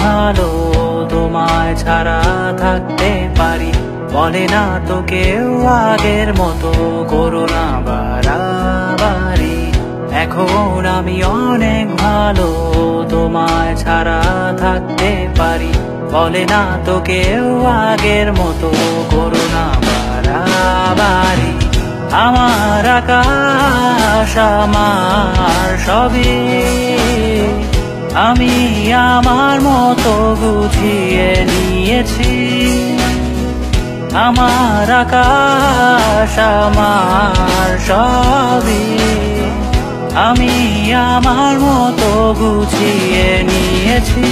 ভালো তোমায় ছাড়া থাকতে পারি, বলে না তো কেউ আগের মতো করো না বাড়াবাড়ি। এখন আমি অনেক ভালো তোমায় ছাড়া থাকতে পারি, বলে না তো কেউ আগের মতো করো না বাড়াবাড়ি। আমার আকাশ আমার সবই, আমি আমার মতো গুছিয়ে নিয়েছি। আমার আকাশ আমার সবই, আমি আমার মতো গুছিয়ে নিয়েছি।